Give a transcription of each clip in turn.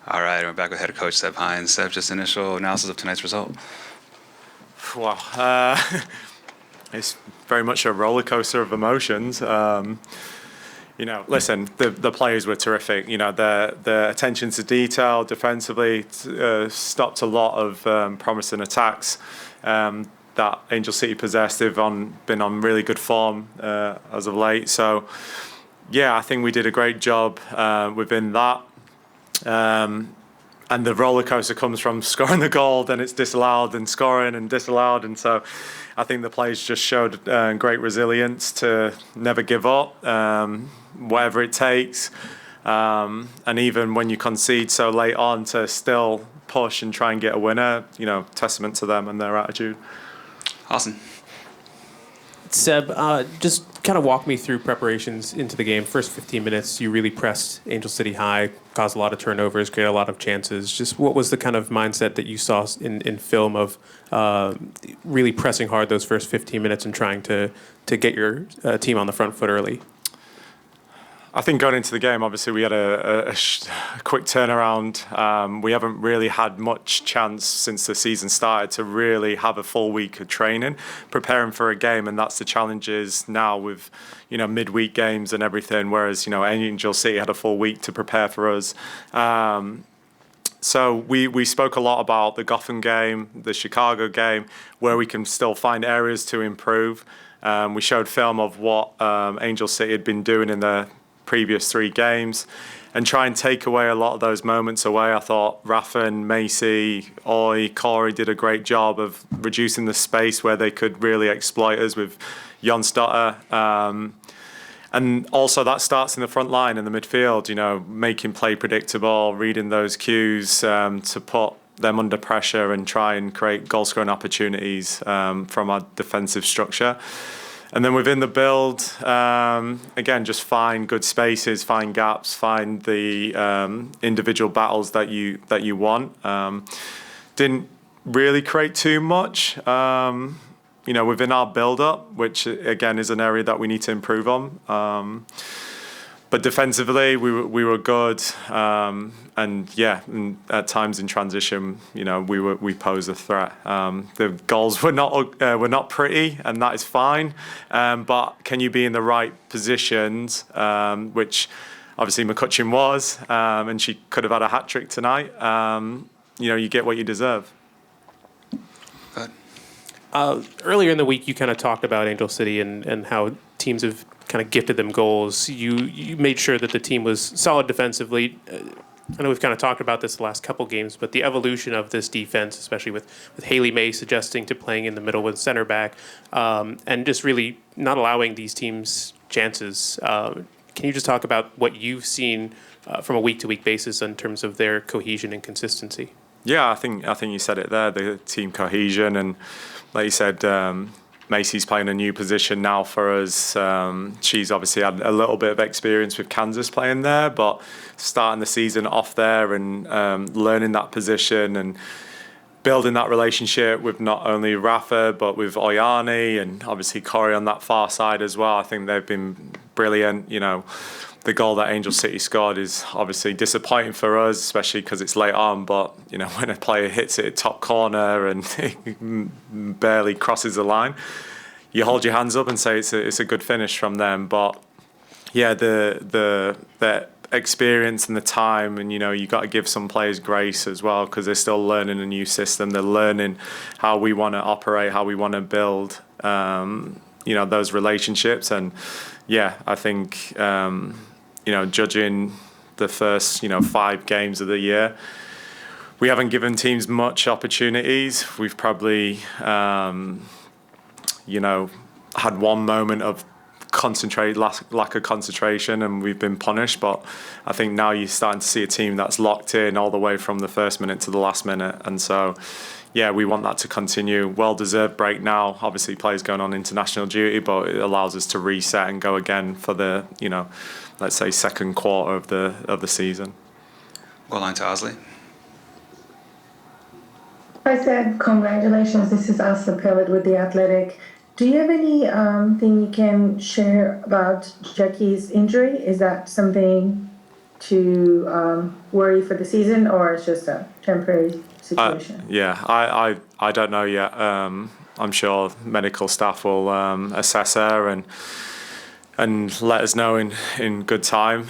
All right, we're back with head coach Seb Hines. Seb, just initial analysis of tonight's result. Well, it's very much a roller coaster of emotions. Listen, the players were terrific. The attention to detail defensively stopped a lot of promising attacks that Angel City possessed. They've been on really good form as of late. So, yeah, I think we did a great job within that. And the roller coaster comes from scoring the goal, then it's disallowed, and scoring and disallowed. And so I think the players just showed great resilience to never give up, whatever it takes. And even when you concede so late on, to still push and try and get a winner, testament to them and their attitude. Awesome. Seb, just kind of walk me through preparations into the game. First 15 minutes, you really pressed Angel City high, caused a lot of turnovers, created a lot of chances. Just what was the kind of mindset that you saw in film of really pressing hard those first 15 minutes and trying to get your team on the front foot early? I think going into the game, obviously we had a quick turnaround. We haven't really had much chance since the season started to really have a full week of training, preparing for a game, and that's the challenges now with, midweek games and everything. Whereas, Angel City had a full week to prepare for us. So we spoke a lot about the Gotham game, the Chicago game, where we can still find areas to improve. We showed film of what Angel City had been doing in the previous 3 games and try and take away a lot of those moments away. I thought Raffin, Macy, Corey did a great job of reducing the space where they could really exploit us with Jon Stotter. And also that starts in the front line in the midfield, making play predictable, reading those cues to put them under pressure and try and create goal-scoring opportunities from our defensive structure. And then within the build, again, just find good spaces, find gaps, find the individual battles that you want. Didn't really create too much, within our build-up, which again is an area that we need to improve on. But defensively, we were good, and at times in transition, we posed a threat. The goals were not pretty, and that is fine. But can you be in the right positions, which obviously McCutcheon was, and she could have had a hat trick tonight. You get what you deserve. Earlier in the week, you kind of talked about Angel City and how teams have kind of gifted them goals. You made sure that the team was solid defensively. I know we've kind of talked about this the last couple games, but the evolution of this defense, especially with Haley May suggesting to playing in the middle with center back, and just really not allowing these teams chances. Can you just talk about what you've seen from a week-to-week basis in terms of their cohesion and consistency? Yeah, I think you said it there, the team cohesion, and like you said, Macy's playing a new position now for us. She's obviously had a little bit of experience with Kansas playing there, but starting the season off there and learning that position and building that relationship with not only Rafa but with Oyani and obviously Corey on that far side as well. I think they've been brilliant. The goal that Angel City scored is obviously disappointing for us, especially because it's late on. But when a player hits it at top corner and it barely crosses the line, you hold your hands up and say it's a good finish from them. But yeah, the experience and the time, and you got to give some players grace as well because they're still learning a new system. They're learning how we want to operate, how we want to build, those relationships. And yeah, I think. Judging the first, 5 games of the year, we haven't given teams much opportunities. We've probably, had one moment of lack of concentration, and we've been punished. But I think now you're starting to see a team that's locked in all the way from the first minute to the last minute. And so, yeah, we want that to continue. Well-deserved break now. Obviously, players going on international duty, but it allows us to reset and go again for the, let's say, second quarter of the season. Goal line to Osley. Hi, Seb. Congratulations. This is Asa Pellet with The Athletic. Do you have any thing you can share about Jackie's injury? Is that something to worry for the season, or it's just a temporary situation? I don't know yet. I'm sure medical staff will assess her and let us know in good time.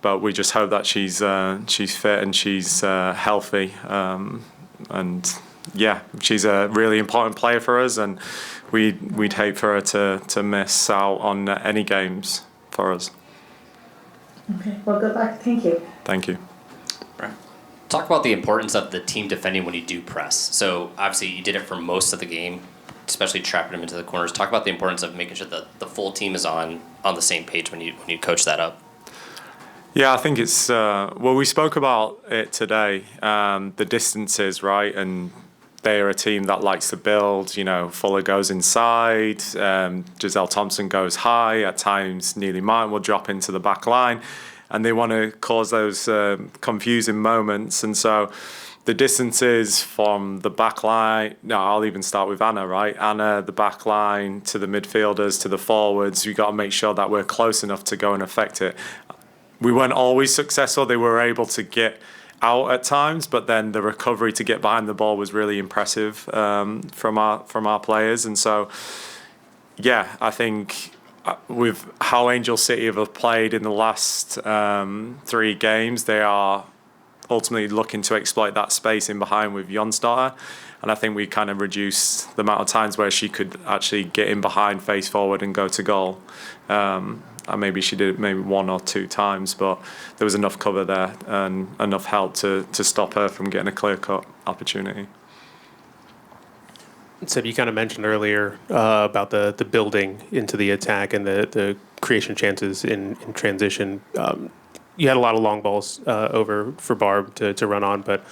But we just hope that she's fit and she's healthy. And yeah, she's a really important player for us, and we'd hate for her to miss out on any games for us. Okay. Well, good luck. Thank you. Thank you. Talk about the importance of the team defending when you do press. So obviously you did it for most of the game, especially trapping them into the corners. Talk about the importance of making sure that the full team is on the same page when you coach that up. Yeah, I think it's we spoke about it today. The distances, right, and they are a team that likes to build. You know, Fuller goes inside, Giselle Thompson goes high. At times, Neely Martin will drop into the back line, and they want to cause those confusing moments. And so, the distances from the back line. No, I'll even start with Anna. Right, Anna, the back line to the midfielders to the forwards. You got to make sure that we're close enough to go and affect it. We weren't always successful. They were able to get out at times, but then the recovery to get behind the ball was really impressive from our players. And so, yeah, I think with how Angel City have played in the last 3 games, they are ultimately looking to exploit that space in behind with Jonsdottir. And I think we kind of reduced the amount of times where she could actually get in behind, face forward, and go to goal. And maybe she did it maybe 1 or 2 times, but there was enough cover there and enough help to stop her from getting a clear-cut opportunity. Seb, you kind of mentioned earlier about the building into the attack and the creation chances in transition. You had a lot of long balls over for Barb to run on, but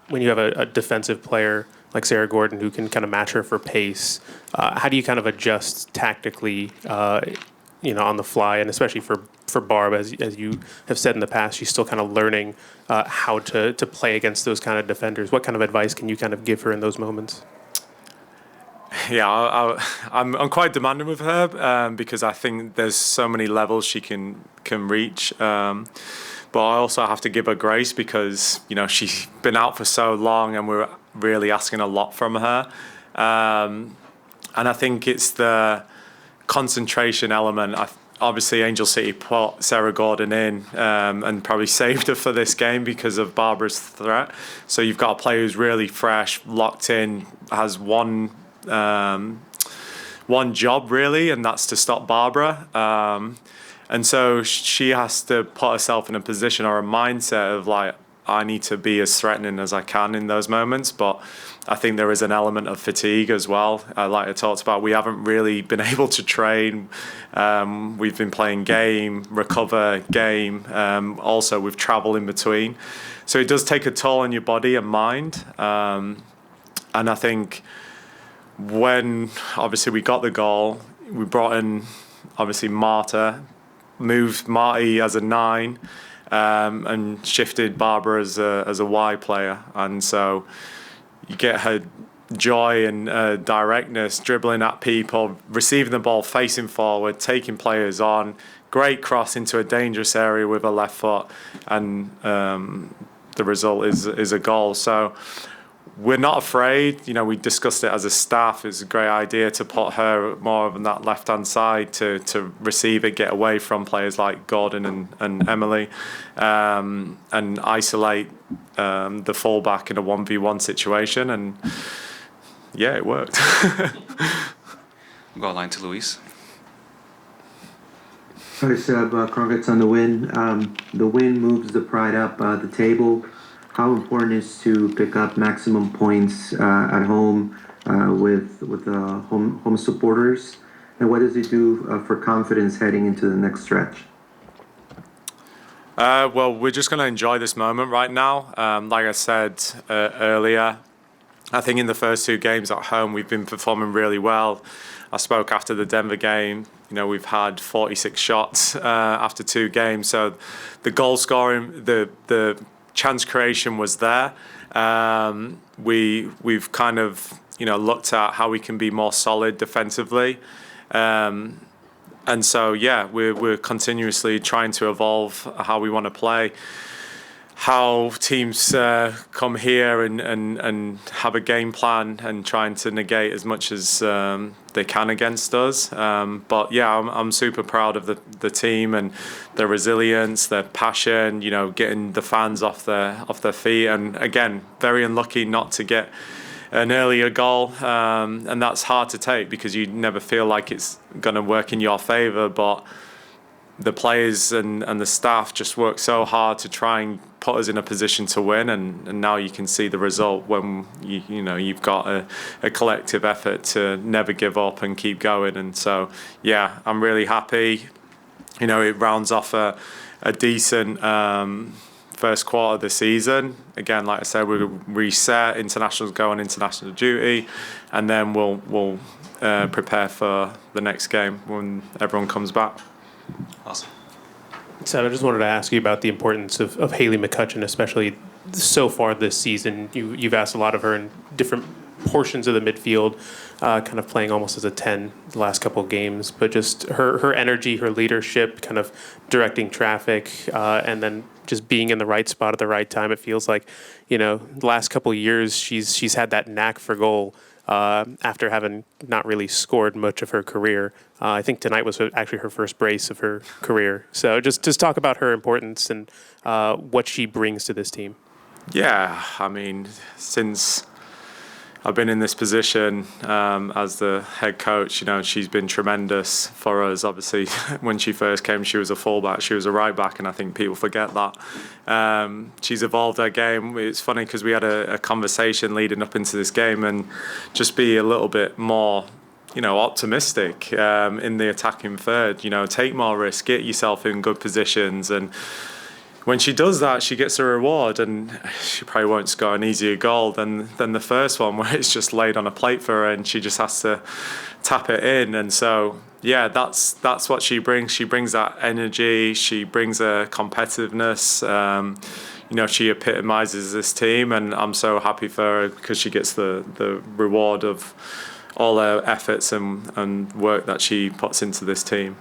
when you have a defensive player like Sarah Gordon who can kind of match her for pace, how do you kind of adjust tactically on the fly, and especially for Barb, as you have said in the past, she's still kind of learning how to play against those kind of defenders. What kind of advice can you kind of give her in those moments? Yeah, I'm quite demanding with her because I think there's so many levels she can reach. But I also have to give her grace because she's been out for so long, and we're really asking a lot from her. And I think it's the concentration element. Obviously, Angel City put Sarah Gordon in and probably saved her for this game because of Barbara's threat. So you've got a player who's really fresh, locked in, has one job really, and that's to stop Barbara. And so she has to put herself in a position or a mindset of like, I need to be as threatening as I can in those moments. But I think there is an element of fatigue as well. Like I talked about, we haven't really been able to train. We've been playing game, recover, game, also with travel in between. So it does take a toll on your body and mind. And I think when obviously we got the goal, we brought in obviously Marta, moved Marty as a 9, and shifted Barbara as a Y player. And so you get her joy and directness, dribbling at people, receiving the ball, facing forward, taking players on, great cross into a dangerous area with her left foot, and the result is a goal. So we're not afraid. We discussed it as a staff. It's a great idea to put her more on that left-hand side to receive it, get away from players like Gordon and Emily, and isolate the fullback in a 1v1 situation. And yeah, it worked. Goal line to Luis. Hi, Seb. Congrats on the win. The win moves the Pride up the table. How important is to pick up maximum points at home with home supporters, and what does it do for confidence heading into the next stretch? Well, we're just going to enjoy this moment right now. Like I said earlier, I think in the first 2 games at home we've been performing really well. I spoke after the Denver game. We've had 46 shots after 2 games, so the goal scoring, the chance creation was there. We've kind of looked at how we can be more solid defensively, and And so, yeah, we're continuously trying to evolve how we want to play, how teams come here and have a game plan and trying to negate as much as they can against us. But yeah, I'm super proud of the team and their resilience, their passion, you know, getting the fans off their feet. And again, very unlucky not to get an earlier goal, and that's hard to take because you never feel like it's going to work in your favour. But the players and the staff just work so hard to try and put us in a position to win, and now you can see the result when you've got a collective effort to never give up and keep going. And so yeah, I'm really happy. You know, it rounds off a decent first quarter of the season. Again, like I said, we'll reset, internationals go on international duty, and then we'll prepare for the next game when everyone comes back. Awesome. So I just wanted to ask you about the importance of Haley McCutcheon, especially so far this season. You've asked a lot of her in different portions of the midfield, kind of playing almost as a 10 the last couple of games, but just her energy, her leadership, kind of directing traffic, and then just being in the right spot at the right time. It feels like, the last couple of years she's had that knack for goal. After having not really scored much of her career. I think tonight was actually her first brace of her career. So just talk about her importance and what she brings to this team. Yeah, I mean, since I've been in this position as the head coach, she's been tremendous for us. Obviously, when she first came, she was a fullback, she was a right back, and I think people forget that. She's evolved her game. It's funny because we had a conversation leading up into this game and just be a little bit more, optimistic in the attacking third. Take more risk, get yourself in good positions, and when she does that, she gets a reward, and she probably won't score an easier goal than the first one where it's just laid on a plate for her and she just has to tap it in. And so, yeah, that's what she brings. She brings that energy. She brings a competitiveness. She epitomizes this team, and I'm so happy for her because she gets the reward of all her efforts and work that she puts into this team.